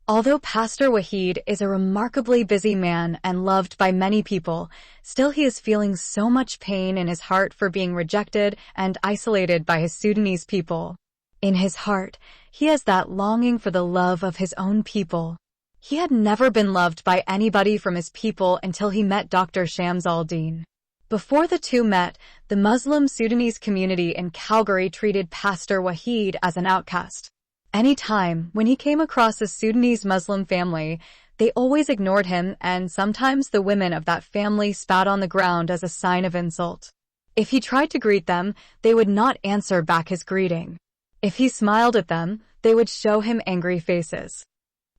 Although Pastor Wahid is a remarkably busy man and loved by many people, still he is feeling so much pain in his heart for being rejected and isolated by his Sudanese people. In his heart, he has that longing for the love of his own people. He had never been loved by anybody from his people until he met Dr. Shams al-Din. Before the two met, the Muslim Sudanese community in Calgary treated Pastor Wahid as an outcast. Any time when he came across a Sudanese Muslim family, they always ignored him, and sometimes the women of that family spat on the ground as a sign of insult. If he tried to greet them, they would not answer back his greeting. If he smiled at them, they would show him angry faces.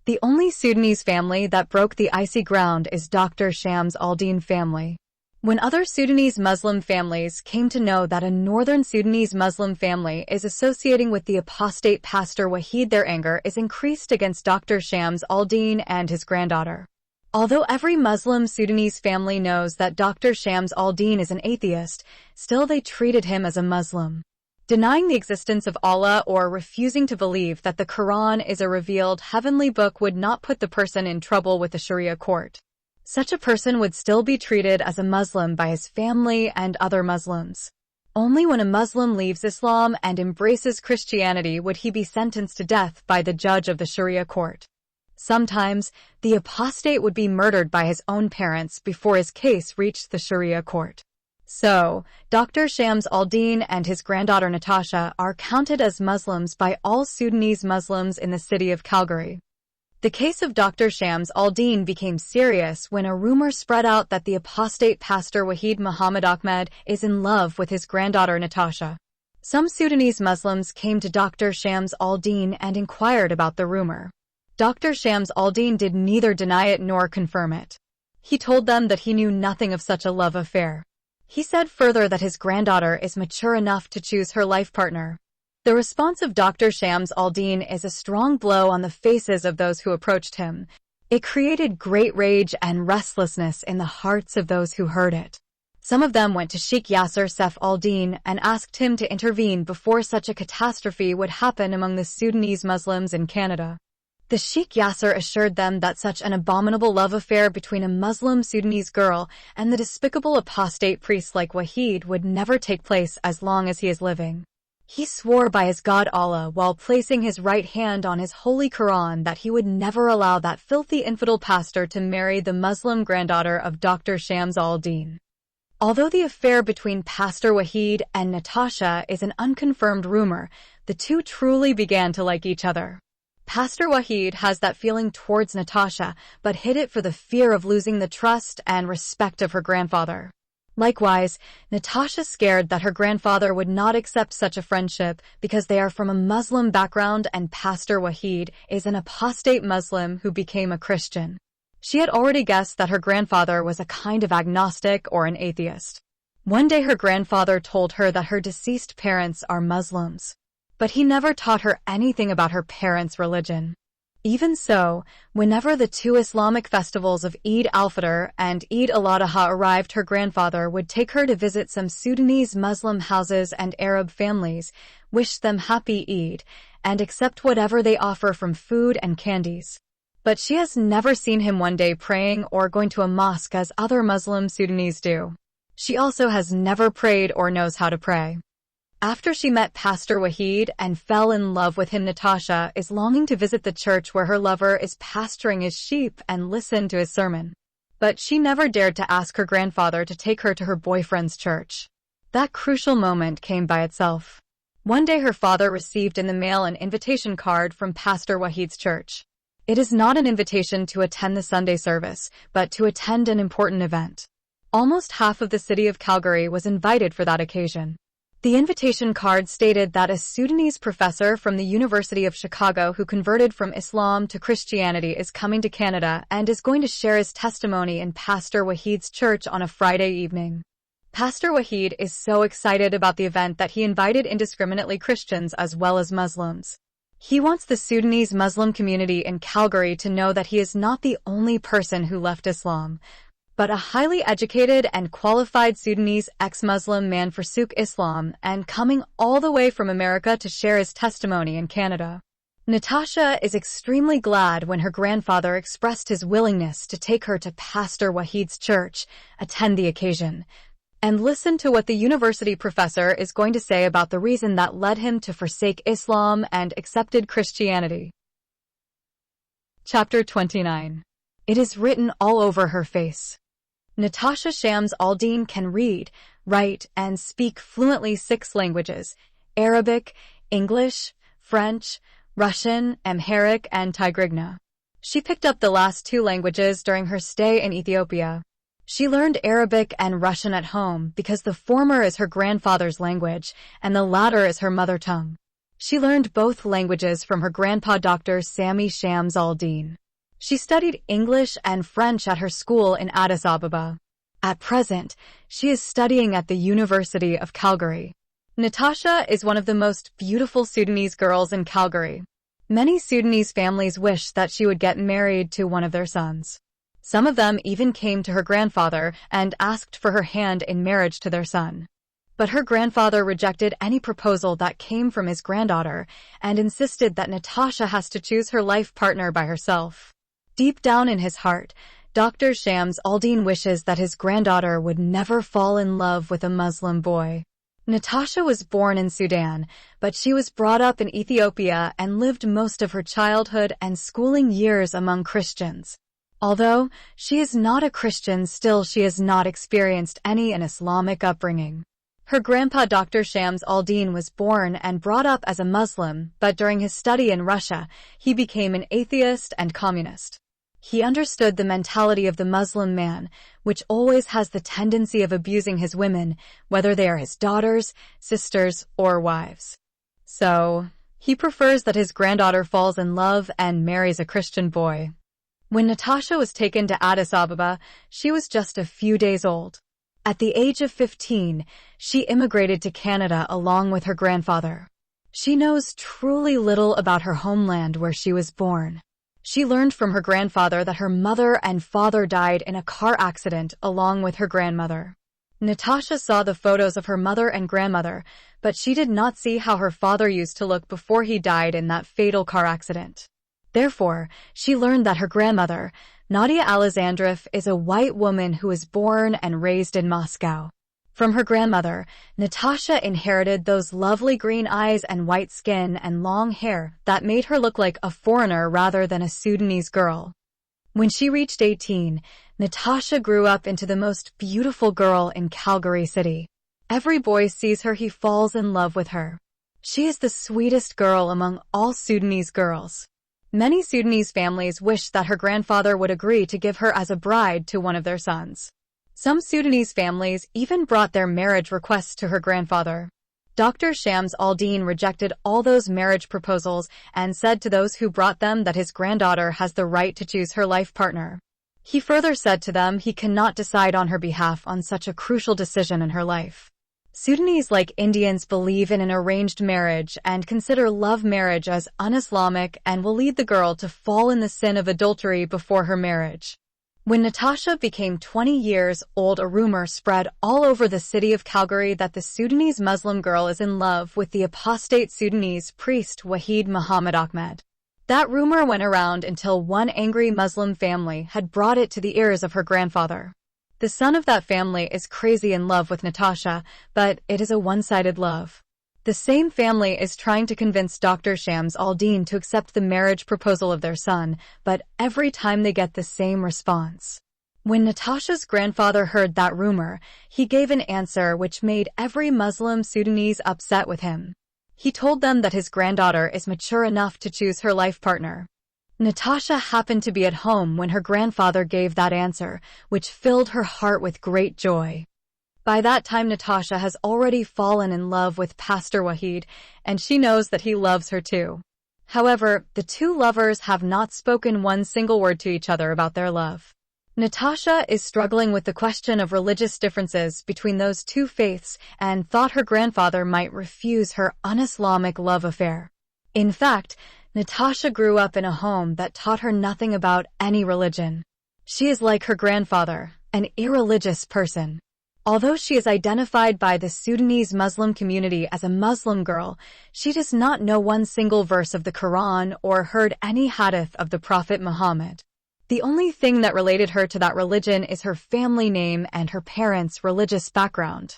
The only Sudanese family that broke the icy ground is Dr. Shams al-Din family. When other Sudanese Muslim families came to know that a northern Sudanese Muslim family is associating with the apostate Pastor Wahid, their anger is increased against Dr. Shams al-Din and his granddaughter. Although every Muslim Sudanese family knows that Dr. Shams al-Din is an atheist, still they treated him as a Muslim. Denying the existence of Allah or refusing to believe that the Quran is a revealed heavenly book would not put the person in trouble with the Sharia court. Such a person would still be treated as a Muslim by his family and other Muslims. Only when a Muslim leaves Islam and embraces Christianity would he be sentenced to death by the judge of the Sharia court. Sometimes, the apostate would be murdered by his own parents before his case reached the Sharia court. So, Dr. Shams al-Din and his granddaughter Natasha are counted as Muslims by all Sudanese Muslims in the city of Calgary. The case of Dr. Shams al-Din became serious when a rumor spread out that the apostate pastor Wahid Muhammad Ahmed is in love with his granddaughter Natasha. Some Sudanese Muslims came to Dr. Shams al-Din and inquired about the rumor. Dr. Shams al-Din did neither deny it nor confirm it. He told them that he knew nothing of such a love affair. He said further that his granddaughter is mature enough to choose her life partner. The response of Dr. Shams al-Din is a strong blow on the faces of those who approached him. It created great rage and restlessness in the hearts of those who heard it. Some of them went to Sheikh Yasser Saif al-Din and asked him to intervene before such a catastrophe would happen among the Sudanese Muslims in Canada. The Sheikh Yasser assured them that such an abominable love affair between a Muslim Sudanese girl and the despicable apostate priest like Wahid would never take place as long as he is living. He swore by his God Allah while placing his right hand on his holy Quran that he would never allow that filthy infidel pastor to marry the Muslim granddaughter of Dr. Shams al-Din. Although the affair between Pastor Wahid and Natasha is an unconfirmed rumor, the two truly began to like each other. Pastor Wahid has that feeling towards Natasha, but hid it for the fear of losing the trust and respect of her grandfather. Likewise, Natasha scared that her grandfather would not accept such a friendship because they are from a Muslim background and Pastor Wahid is an apostate Muslim who became a Christian. She had already guessed that her grandfather was a kind of agnostic or an atheist. One day her grandfather told her that her deceased parents are Muslims, but he never taught her anything about her parents' religion. Even so, whenever the two Islamic festivals of Eid al-Fitr and Eid al-Adha arrived, her grandfather would take her to visit some Sudanese Muslim houses and Arab families, wish them happy Eid, and accept whatever they offer from food and candies. But she has never seen him one day praying or going to a mosque as other Muslim Sudanese do. She also has never prayed or knows how to pray. After she met Pastor Wahid and fell in love with him, Natasha is longing to visit the church where her lover is pasturing his sheep and listen to his sermon. But she never dared to ask her grandfather to take her to her boyfriend's church. That crucial moment came by itself. One day her father received in the mail an invitation card from Pastor Wahid's church. It is not an invitation to attend the Sunday service, but to attend an important event. Almost half of the city of Calgary was invited for that occasion. The invitation card stated that a Sudanese professor from the University of Chicago who converted from Islam to Christianity is coming to Canada and is going to share his testimony in Pastor Wahid's church on a Friday evening. Pastor Wahid is so excited about the event that he invited indiscriminately Christians as well as Muslims. He wants the Sudanese Muslim community in Calgary to know that he is not the only person who left Islam, but a highly educated and qualified Sudanese ex-Muslim man forsook Islam and coming all the way from America to share his testimony in Canada. Natasha is extremely glad when her grandfather expressed his willingness to take her to Pastor Wahid's church, attend the occasion, and listen to what the university professor is going to say about the reason that led him to forsake Islam and accepted Christianity. Chapter 29. It is written all over her face. Natasha Shams al-Din can read, write, and speak fluently 6 languages: Arabic, English, French, Russian, Amharic, and Tigrinya. She picked up the last 2 languages during her stay in Ethiopia. She learned Arabic and Russian at home because the former is her grandfather's language and the latter is her mother tongue. She learned both languages from her grandpa Dr. Sami Shams al-Din. She studied English and French at her school in Addis Ababa. At present, she is studying at the University of Calgary. Natasha is one of the most beautiful Sudanese girls in Calgary. Many Sudanese families wish that she would get married to one of their sons. Some of them even came to her grandfather and asked for her hand in marriage to their son. But her grandfather rejected any proposal that came from his granddaughter and insisted that Natasha has to choose her life partner by herself. Deep down in his heart, Dr. Shams al-Din wishes that his granddaughter would never fall in love with a Muslim boy. Natasha was born in Sudan, but she was brought up in Ethiopia and lived most of her childhood and schooling years among Christians. Although she is not a Christian, still she has not experienced any an Islamic upbringing. Her grandpa Dr. Shams al-Din was born and brought up as a Muslim, but during his study in Russia, he became an atheist and communist. He understood the mentality of the Muslim man, which always has the tendency of abusing his women, whether they are his daughters, sisters, or wives. So, he prefers that his granddaughter falls in love and marries a Christian boy. When Natasha was taken to Addis Ababa, she was just a few days old. At the age of 15, she immigrated to Canada along with her grandfather. She knows truly little about her homeland where she was born. She learned from her grandfather that her mother and father died in a car accident along with her grandmother. Natasha saw the photos of her mother and grandmother, but she did not see how her father used to look before he died in that fatal car accident. Therefore, she learned that her grandmother, Nadia Alexandrov, is a white woman who was born and raised in Moscow. From her grandmother, Natasha inherited those lovely green eyes and white skin and long hair that made her look like a foreigner rather than a Sudanese girl. When she reached 18, Natasha grew up into the most beautiful girl in Calgary City. Every boy sees her, he falls in love with her. She is the sweetest girl among all Sudanese girls. Many Sudanese families wish that her grandfather would agree to give her as a bride to one of their sons. Some Sudanese families even brought their marriage requests to her grandfather. Dr. Shams al-Din rejected all those marriage proposals and said to those who brought them that his granddaughter has the right to choose her life partner. He further said to them he cannot decide on her behalf on such a crucial decision in her life. Sudanese, like Indians, believe in an arranged marriage and consider love marriage as un-Islamic and will lead the girl to fall in the sin of adultery before her marriage. When Natasha became 20 years old, a rumor spread all over the city of Calgary that the Sudanese Muslim girl is in love with the apostate Sudanese priest Wahid Muhammad Ahmed. That rumor went around until one angry Muslim family had brought it to the ears of her grandfather. The son of that family is crazy in love with Natasha, but it is a one-sided love. The same family is trying to convince Dr. Shams al-Din to accept the marriage proposal of their son, but every time they get the same response. When Natasha's grandfather heard that rumor, he gave an answer which made every Muslim Sudanese upset with him. He told them that his granddaughter is mature enough to choose her life partner. Natasha happened to be at home when her grandfather gave that answer, which filled her heart with great joy. By that time, Natasha has already fallen in love with Pastor Wahid, and she knows that he loves her too. However, the two lovers have not spoken one single word to each other about their love. Natasha is struggling with the question of religious differences between those two faiths and thought her grandfather might refuse her un-Islamic love affair. In fact, Natasha grew up in a home that taught her nothing about any religion. She is like her grandfather, an irreligious person. Although she is identified by the Sudanese Muslim community as a Muslim girl, she does not know one single verse of the Quran or heard any hadith of the Prophet Muhammad. The only thing that related her to that religion is her family name and her parents' religious background.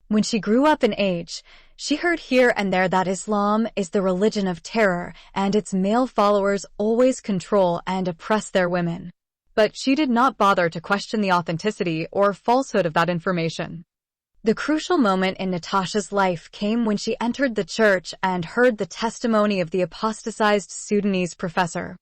When she grew up in age, she heard here and there that Islam is the religion of terror and its male followers always control and oppress their women. But she did not bother to question the authenticity or falsehood of that information. The crucial moment in Natasha's life came when she entered the church and heard the testimony of the apostatized Sudanese professor.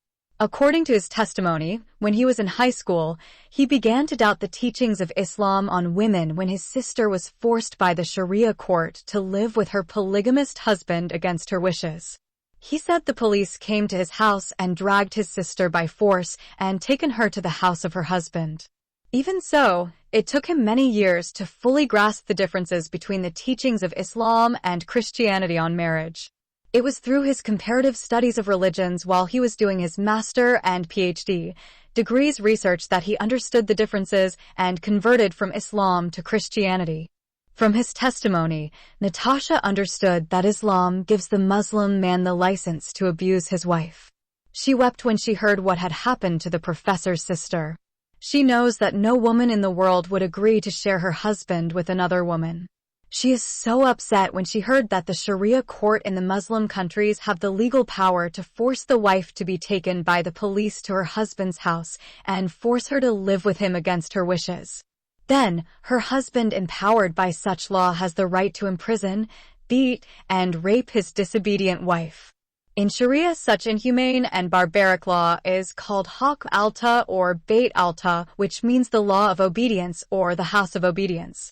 According to his testimony, when he was in high school, he began to doubt the teachings of Islam on women when his sister was forced by the Sharia court to live with her polygamist husband against her wishes. He said the police came to his house and dragged his sister by force and taken her to the house of her husband. Even so, it took him many years to fully grasp the differences between the teachings of Islam and Christianity on marriage. It was through his comparative studies of religions while he was doing his master and PhD degrees research that he understood the differences and converted from Islam to Christianity. From his testimony, Natasha understood that Islam gives the Muslim man the license to abuse his wife. She wept when she heard what had happened to the professor's sister. She knows that no woman in the world would agree to share her husband with another woman. She is so upset when she heard that the Sharia court in the Muslim countries have the legal power to force the wife to be taken by the police to her husband's house and force her to live with him against her wishes. Then, her husband, empowered by such law, has the right to imprison, beat, and rape his disobedient wife. In Sharia, such inhumane and barbaric law is called Haq Alta or Bait Alta, which means the law of obedience or the house of obedience.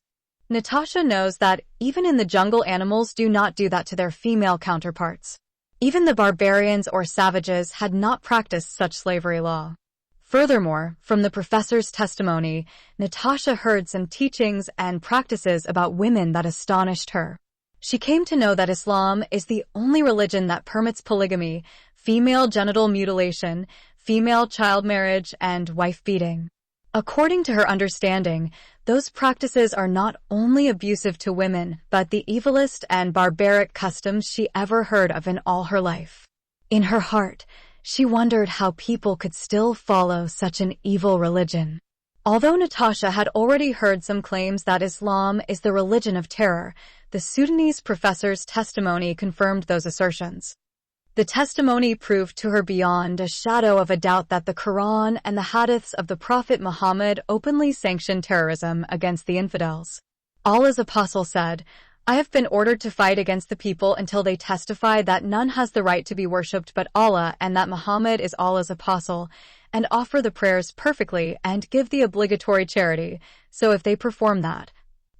Natasha knows that even in the jungle, animals do not do that to their female counterparts. Even the barbarians or savages had not practiced such slavery law. Furthermore, from the professor's testimony, Natasha heard some teachings and practices about women that astonished her. She came to know that Islam is the only religion that permits polygamy, female genital mutilation, female child marriage, and wife beating. According to her understanding, those practices are not only abusive to women, but the evilest and barbaric customs she ever heard of in all her life. In her heart, she wondered how people could still follow such an evil religion. Although Natasha had already heard some claims that Islam is the religion of terror, the Sudanese professor's testimony confirmed those assertions. The testimony proved to her beyond a shadow of a doubt that the Quran and the hadiths of the Prophet Muhammad openly sanctioned terrorism against the infidels. Allah's apostle said, "I have been ordered to fight against the people until they testify that none has the right to be worshipped but Allah and that Muhammad is Allah's apostle, and offer the prayers perfectly and give the obligatory charity. So if they perform that,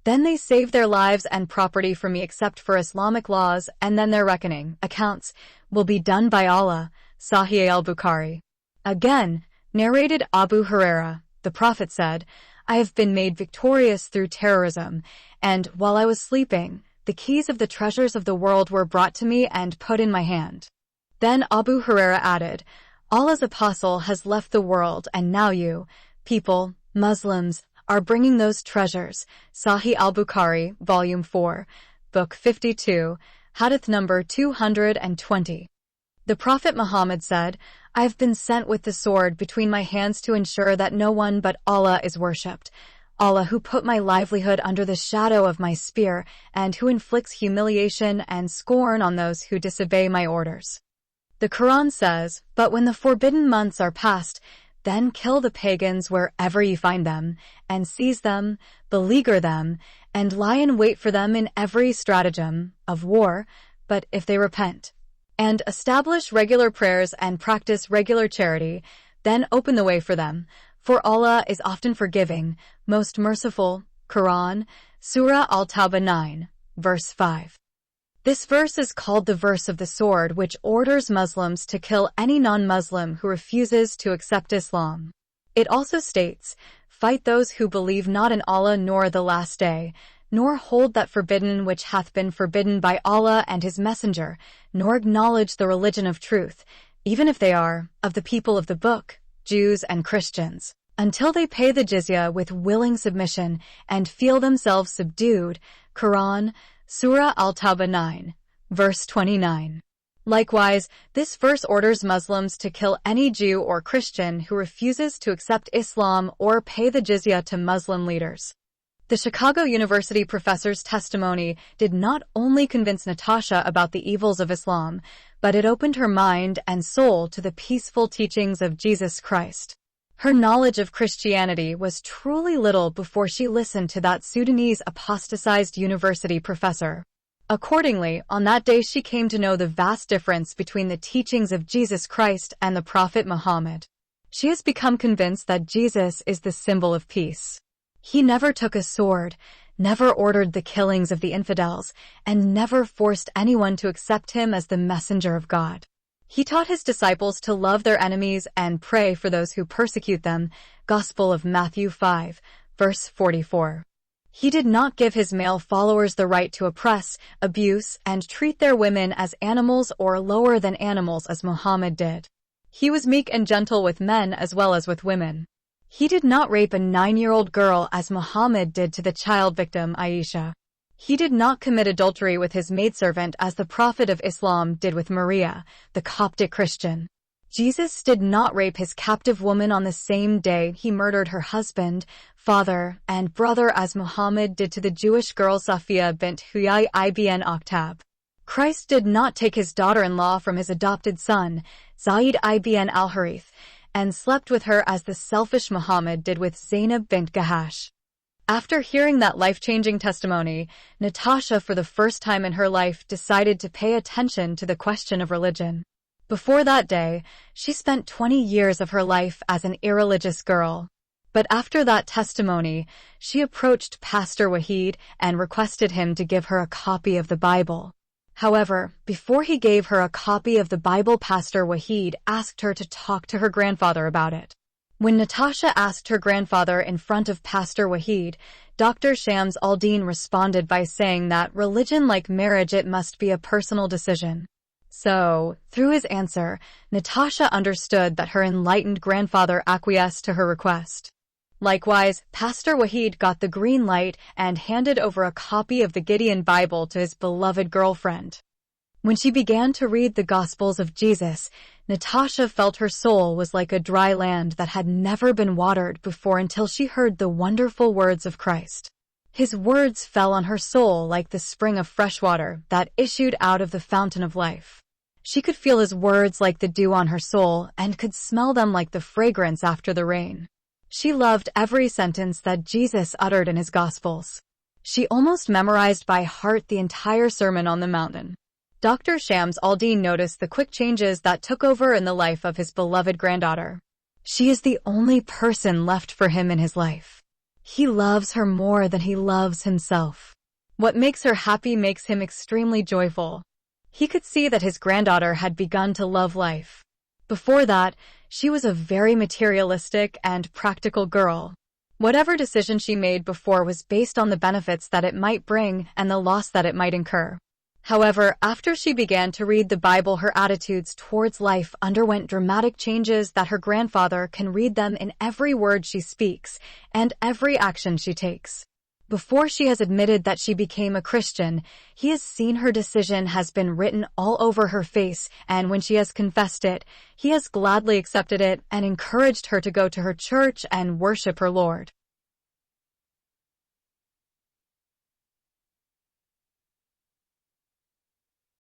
then they save their lives and property from me except for Islamic laws, and then their reckoning, accounts, will be done by Allah." Sahih al-Bukhari. Again, narrated Abu Huraira, the Prophet said, "I have been made victorious through terrorism, and while I was sleeping, the keys of the treasures of the world were brought to me and put in my hand." Then Abu Huraira added, "Allah's apostle has left the world, and now you, people, Muslims, are bringing those treasures." Sahih al-Bukhari, Volume 4, Book 52, Hadith number 220. The Prophet Muhammad said, "I have been sent with the sword between my hands to ensure that no one but Allah is worshipped. Allah, who put my livelihood under the shadow of my spear and who inflicts humiliation and scorn on those who disobey my orders." The Quran says, "But when the forbidden months are past, then kill the pagans wherever you find them, and seize them, beleaguer them, and lie in wait for them in every stratagem of war, but if they repent, and establish regular prayers and practice regular charity, then open the way for them, for Allah is often forgiving, most merciful." Quran, Surah Al-Tawbah 9, verse 5. This verse is called the verse of the sword, which orders Muslims to kill any non-Muslim who refuses to accept Islam. It also states, "Fight those who believe not in Allah nor the last day, nor hold that forbidden which hath been forbidden by Allah and his messenger, nor acknowledge the religion of truth, even if they are of the people of the book, Jews and Christians, until they pay the jizya with willing submission and feel themselves subdued." Quran, Surah Al-Tawbah 9, verse 29. Likewise, this verse orders Muslims to kill any Jew or Christian who refuses to accept Islam or pay the jizya to Muslim leaders. The Chicago University professor's testimony did not only convince Natasha about the evils of Islam, but it opened her mind and soul to the peaceful teachings of Jesus Christ. Her knowledge of Christianity was truly little before she listened to that Sudanese apostatized university professor. Accordingly, on that day she came to know the vast difference between the teachings of Jesus Christ and the Prophet Muhammad. She has become convinced that Jesus is the symbol of peace. He never took a sword, never ordered the killings of the infidels, and never forced anyone to accept him as the messenger of God. He taught his disciples to love their enemies and pray for those who persecute them. Gospel of Matthew 5, verse 44. He did not give his male followers the right to oppress, abuse, and treat their women as animals or lower than animals as Muhammad did. He was meek and gentle with men as well as with women. He did not rape a 9-year-old girl as Muhammad did to the child victim Aisha. He did not commit adultery with his maidservant as the Prophet of Islam did with Maria, the Coptic Christian. Jesus did not rape his captive woman on the same day he murdered her husband, father, and brother as Muhammad did to the Jewish girl Safiya bint Huyai ibn Akhtab. Christ did not take his daughter-in-law from his adopted son, Zayd ibn al-Harith, and slept with her as the selfish Muhammad did with Zainab bint Jahash. After hearing that life-changing testimony, Natasha for the first time in her life decided to pay attention to the question of religion. Before that day, she spent 20 years of her life as an irreligious girl. But after that testimony, she approached Pastor Wahid and requested him to give her a copy of the Bible. However, before he gave her a copy of the Bible, Pastor Wahid asked her to talk to her grandfather about it. When Natasha asked her grandfather in front of Pastor Wahid, Dr. Shams al-Din responded by saying that religion, like marriage, it must be a personal decision. So, through his answer, Natasha understood that her enlightened grandfather acquiesced to her request. Likewise, Pastor Wahid got the green light and handed over a copy of the Gideon Bible to his beloved girlfriend. When she began to read the Gospels of Jesus, Natasha felt her soul was like a dry land that had never been watered before until she heard the wonderful words of Christ. His words fell on her soul like the spring of fresh water that issued out of the fountain of life. She could feel his words like the dew on her soul and could smell them like the fragrance after the rain. She loved every sentence that Jesus uttered in his Gospels. She almost memorized by heart the entire Sermon on the Mountain. Dr. Shams al-Din noticed the quick changes that took over in the life of his beloved granddaughter. She is the only person left for him in his life. He loves her more than he loves himself. What makes her happy makes him extremely joyful. He could see that his granddaughter had begun to love life. Before that, she was a very materialistic and practical girl. Whatever decision she made before was based on the benefits that it might bring and the loss that it might incur. However, after she began to read the Bible, her attitudes towards life underwent dramatic changes that her grandfather can read them in every word she speaks and every action she takes. Before she has admitted that she became a Christian, he has seen her decision has been written all over her face, and when she has confessed it, he has gladly accepted it and encouraged her to go to her church and worship her Lord.